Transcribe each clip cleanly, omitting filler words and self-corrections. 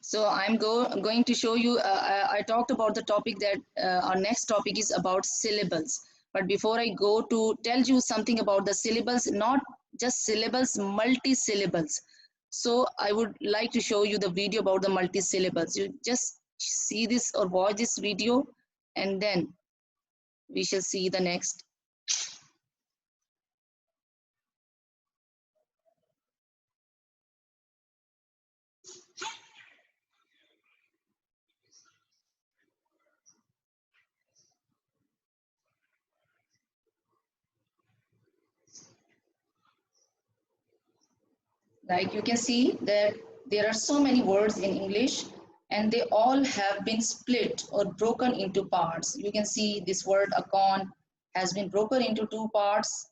So going to show you, I talked about the topic that our next topic is about syllables. But before I go to tell you something about the syllables, not just syllables, multi-syllables. So I would like to show you the video about the multi-syllables. You just see this or watch this video, and then we shall see the next. Like you can see that there are so many words in English and they all have been split or broken into parts. You can see this word acorn has been broken into two parts,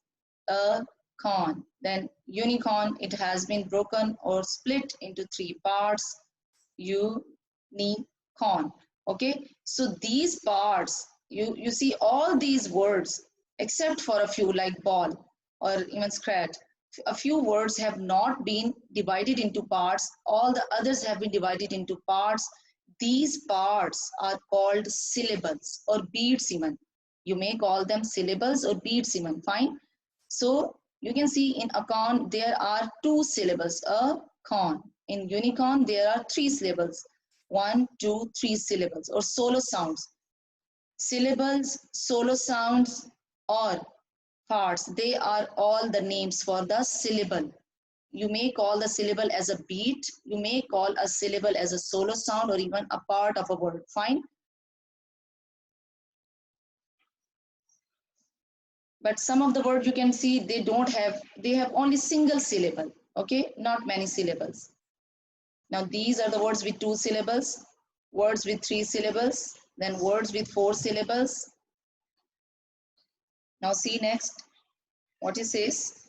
a corn. Then unicorn, it has been broken or split into three parts, unicorn. Okay, so these parts, you see all these words except for a few like ball or even scratch, a few words have not been divided into parts, all the others have been divided into parts. These parts are called syllables or beats even. You may call them syllables or beats even, fine. So you can see in acorn there are two syllables, a con. In unicorn there are three syllables, one, two, three syllables or solo sounds. Syllables, solo sounds, or parts, they are all the names for the syllable. You may call the syllable as a beat, you may call a syllable as a solo sound or even a part of a word, fine. But some of the words you can see they have only single syllable, okay, not many syllables. Now these are the words with two syllables, words with three syllables, then words with four syllables. Now see next what it says.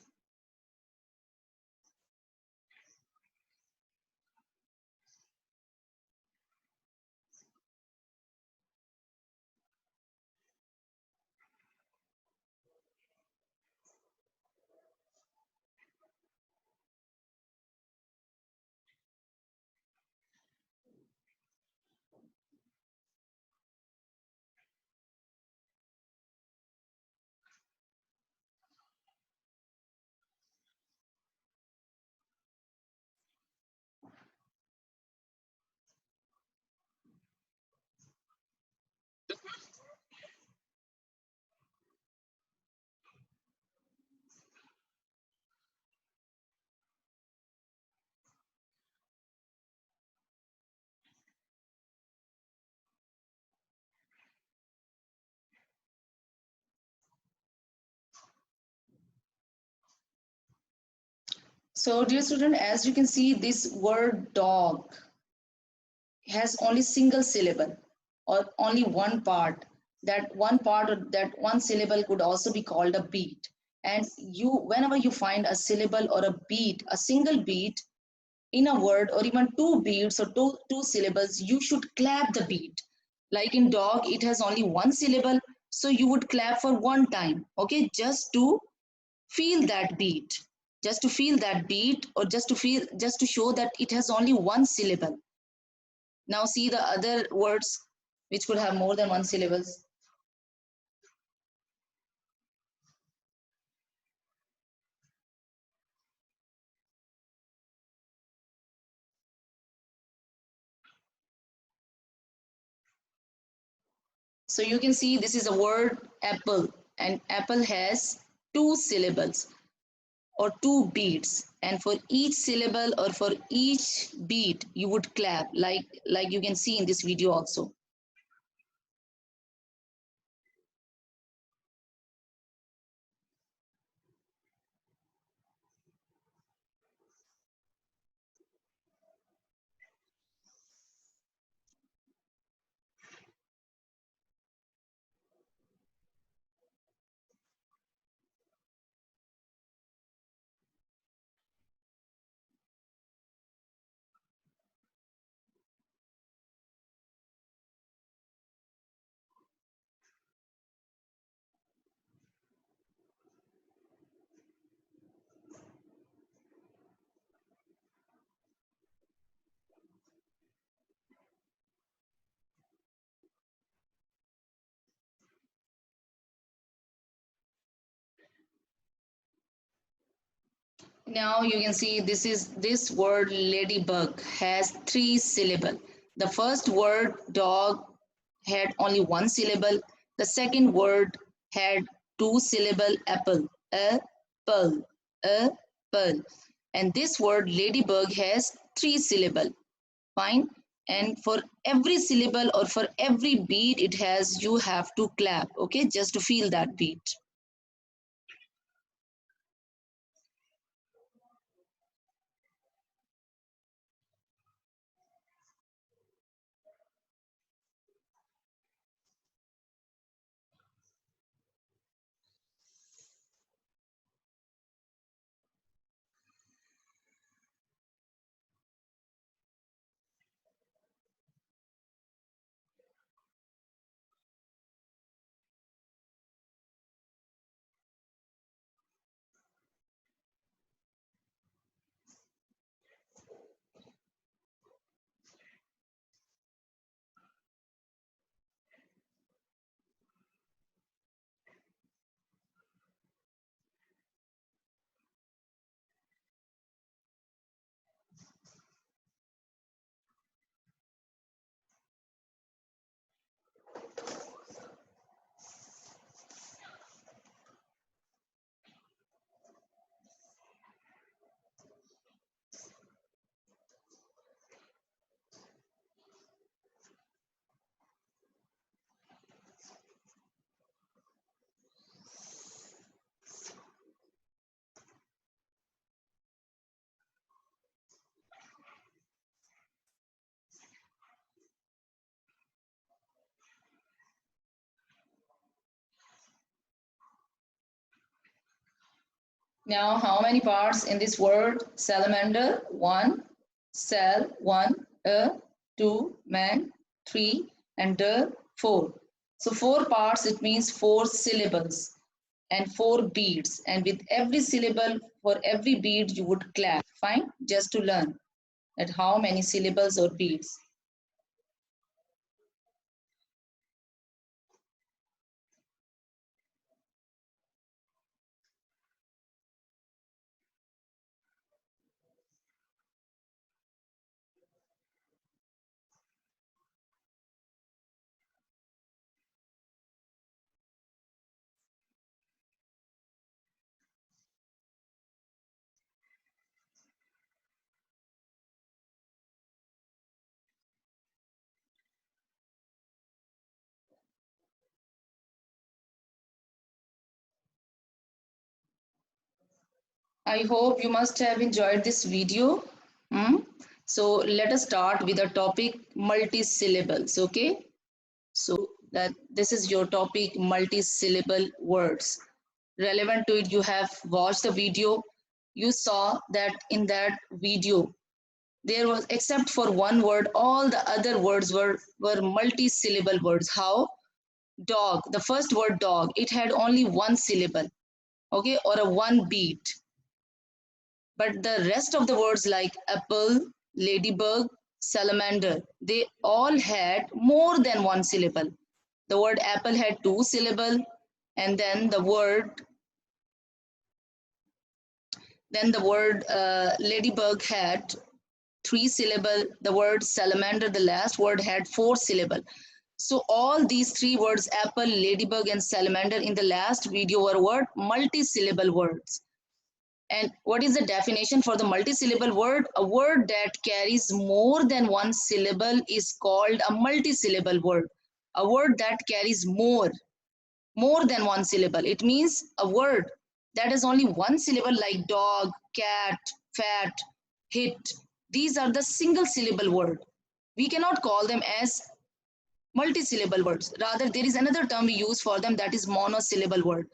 So dear student, as you can see, this word dog has only single syllable or only one part. That one part or that one syllable could also be called a beat. And you, whenever you find a syllable or a beat, a single beat in a word or even two beats or two syllables, you should clap the beat. Like in dog, it has only one syllable, so you would clap for one time, okay, just to feel that beat, just to feel that beat, or just to show that it has only one syllable. Now see the other words which could have more than one syllables. So you can see this is a word apple, and apple has two syllables or two beats, and for each syllable or for each beat you would clap, like you can see in this video also. Now you can see this word ladybug has three syllable. The first word dog had only one syllable. The second word had two syllable apple, a pearl, a pearl. And this word ladybug has three syllable. Fine. And for every syllable or for every beat it has, you have to clap. Okay, just to feel that beat. Now, how many parts in this word? Salamander, one, cell, one, two, man, three, and four. So, four parts, it means four syllables and four beats. And with every syllable, for every beat, you would clap. Fine? Just to learn that how many syllables or beats. I hope you must have enjoyed this video. Hmm? So let us start with the topic multi-syllables. Okay. So that this is your topic multi-syllable words. Relevant to it, you have watched the video. You saw that in that video there was, except for one word, all the other words were multi-syllable words. How? Dog. The first word dog. It had only one syllable. Okay, or a one beat. But the rest of the words like apple, ladybug, salamander, they all had more than one syllable. The word apple had two syllable, and then the word ladybug had three syllable. The word salamander, the last word, had four syllable. So all these three words, apple, ladybug, and salamander, in the last video were word multi-syllable words. And what is the definition for the multi-syllable word? A word that carries more than one syllable is called a multi-syllable word. A word that carries more than one syllable. It means a word that has only one syllable like dog, cat, fat, hit. These are the single syllable word. We cannot call them as multi-syllable words. Rather, there is another term we use for them, that is monosyllable word.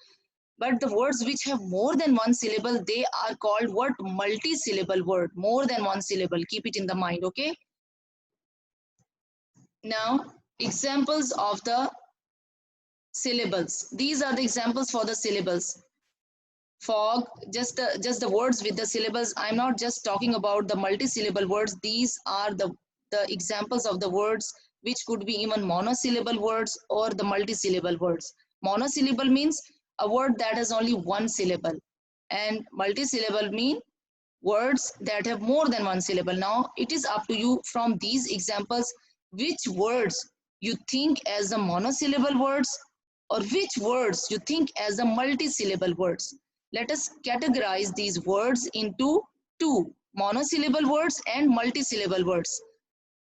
But the words which have more than one syllable, they are called what? Multi-syllable word. More than one syllable. Keep it in the mind, okay? Now, examples of the syllables. These are the examples for the syllables. Fog, just the words with the syllables. I'm not just talking about the multi-syllable words. These are the examples of the words which could be even monosyllable words or the multi-syllable words. Monosyllable means a word that has only one syllable, and multi-syllable mean words that have more than one syllable. Now it is up to you from these examples which words you think as the monosyllable words or which words you think as the multisyllable words. Let us categorize these words into two, monosyllable words and multisyllable words.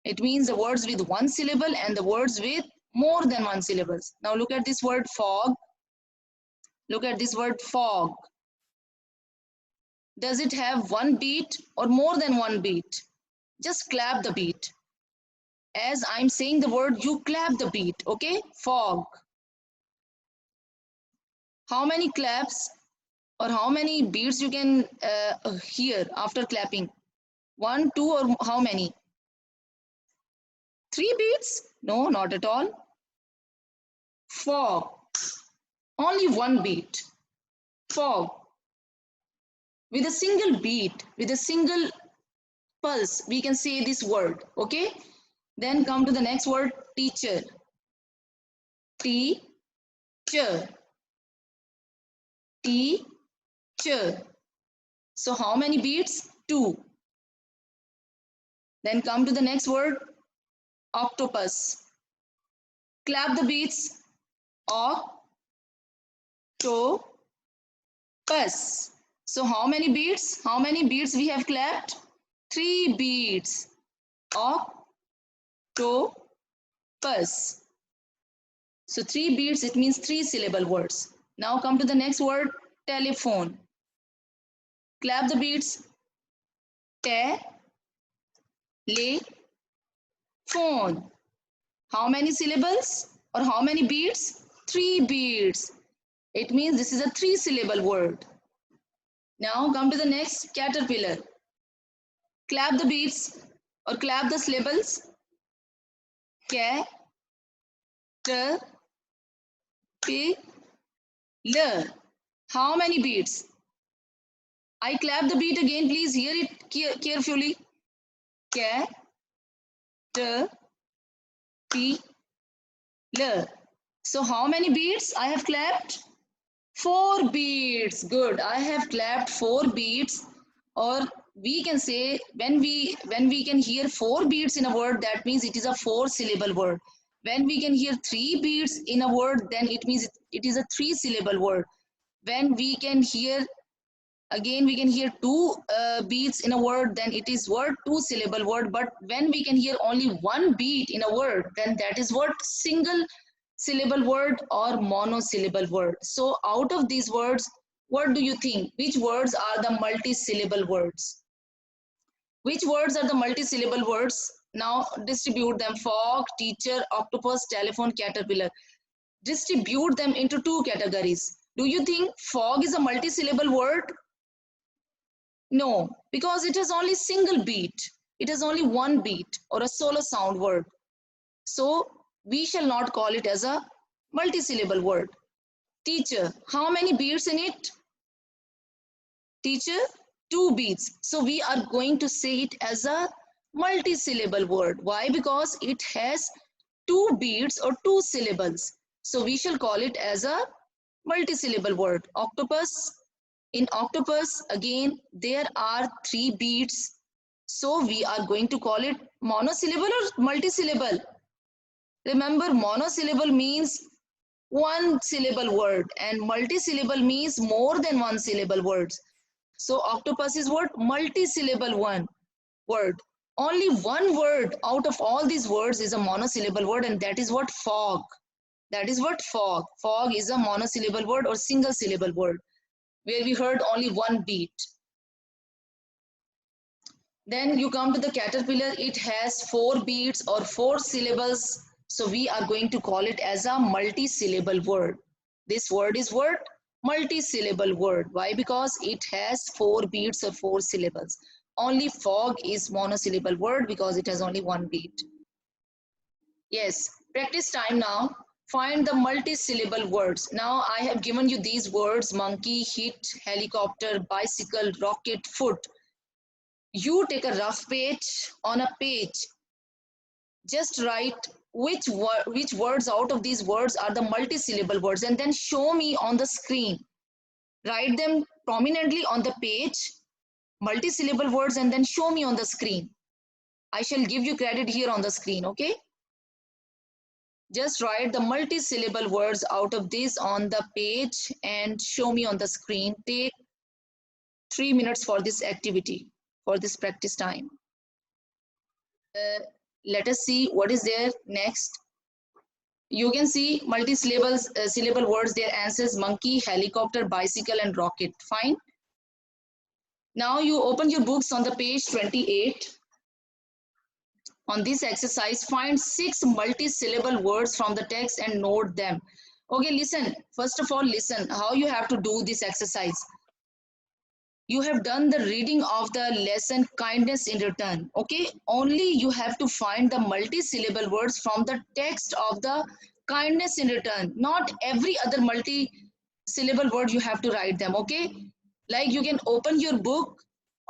It means the words with one syllable and the words with more than one syllables. Now look at this word fog. Look at this word fog. Does it have one beat or more than one beat? Just clap the beat. As I'm saying the word, you clap the beat, okay? Fog. How many claps or how many beats you can hear after clapping? One, two, or how many? Three beats? No, not at all. Fog. Only one beat. Fog. With a single beat, with a single pulse, we can say this word, okay? Then come to the next word, teacher. Teacher. Teacher. So how many beats? Two. Then come to the next word, octopus. Clap the beats. Octopus. So how many beats? How many beats we have clapped? Three beats. Octopus. So three beats, it means three syllable words. Now come to the next word, telephone. Clap the beats. Telephone. How many syllables or how many beats? Three beats. It means this is a three syllable word. Now come to the next, caterpillar. Clap the beats or clap the syllables. Caterpillar. How many beats? I clap the beat again, please hear it carefully. Caterpillar. So how many beats I have clapped? Four beats. Good. I have clapped four beats. Or we can say when we can hear four beats in a word, that means it is a four syllable word. When we can hear three beats in a word, then it means it is a three syllable word. When we can hear two beats in a word, then it is word two syllable word. But when we can hear only one beat in a word, then that is what single syllable word or monosyllable word. So out of these words, what do you think? Which words are the multi-syllable words? Which words are the multi-syllable words? Now distribute them: fog, teacher, octopus, telephone, caterpillar. Distribute them into two categories. Do you think fog is a multi-syllable word? No, because it has only single beat. It has only one beat or a solo sound word. So we shall not call it as a multi-syllable word. Teacher, how many beats in it? Teacher, two beats. So we are going to say it as a multi-syllable word. Why? Because it has two beats or two syllables. So we shall call it as a multi-syllable word. Octopus. In octopus, again, there are three beats. So we are going to call it monosyllable or multi-syllable. Remember, monosyllable means one syllable word and multi-syllable means more than one syllable words. So octopus is what? Multi-syllable one word. Only one word out of all these words is a monosyllable word, and that is what? Fog. That is what? Fog. Fog is a monosyllable word or single syllable word where we heard only one beat. Then you come to the caterpillar. It has four beats or four syllables. So we are going to call it as a multi-syllable word. This word is what? Multi-syllable word. Why? Because it has four beats or four syllables. Only fog is monosyllable word because it has only one beat. Yes, practice time now. Find the multi-syllable words. Now I have given you these words: monkey, hit, helicopter, bicycle, rocket, foot. You take a rough page. On a page, just write which words out of these words are the multi-syllable words, and then show me on the screen. Write them prominently on the page multi-syllable words and then show me on the screen. I shall give you credit here on the screen, okay? Just write the multi-syllable words out of this on the page and show me on the screen. Take 3 minutes for this activity, for this practice time. Let us see what is there next. You can see syllable words, their answers: monkey, helicopter, bicycle, and rocket. Fine. Now you open your books on the page 28. On this exercise, find 6 multi-syllable words from the text and note them. Okay, listen. First of all, listen how you have to do this exercise. You have done the reading of the lesson kindness in return. Okay, only you have to find the multi-syllable words from the text of the kindness in return. Not every other multi-syllable word you have to write them. Okay, like you can open your book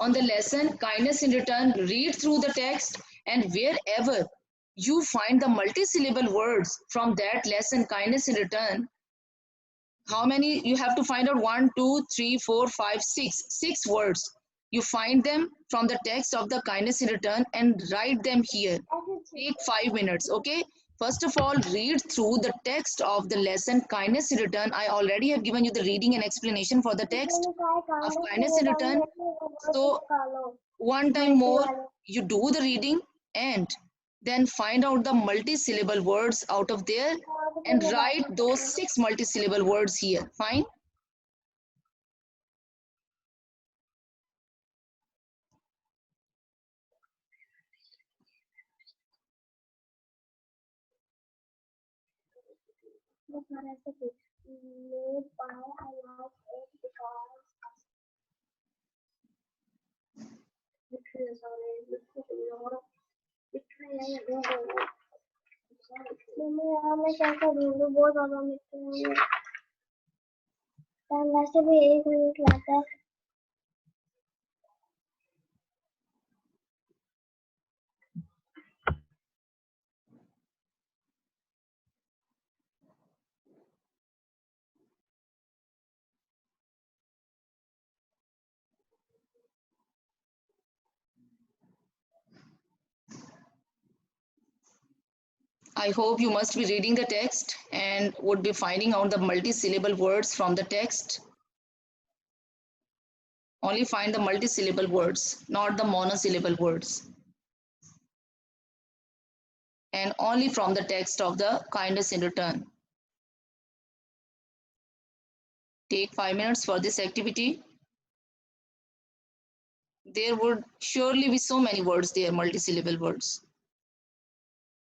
on the lesson kindness in return, read through the text, and wherever you find the multi-syllable words from that lesson kindness in return, how many you have to find out? 1, 2, 3, 4, 5, 6. 6 words. You find them from the text of the kindness in return and write them here. Take 5 minutes, okay? First of all, read through the text of the lesson kindness in return. I already have given you the reading and explanation for the text of kindness in return. So one time more, you do the reading and then find out the multi-syllable words out of there and write those 6 multi-syllable words here. Fine. मैं कैसे ढूंढूं बहुत ज्यादा मिट्टी वैसे भी 1 minute लगता है. I hope you must be reading the text and would be finding out the multi-syllable words from the text. Only find the multi-syllable words, not the monosyllable words. And only from the text of the kindness in return. Take 5 minutes for this activity. There would surely be so many words there, multi-syllable words.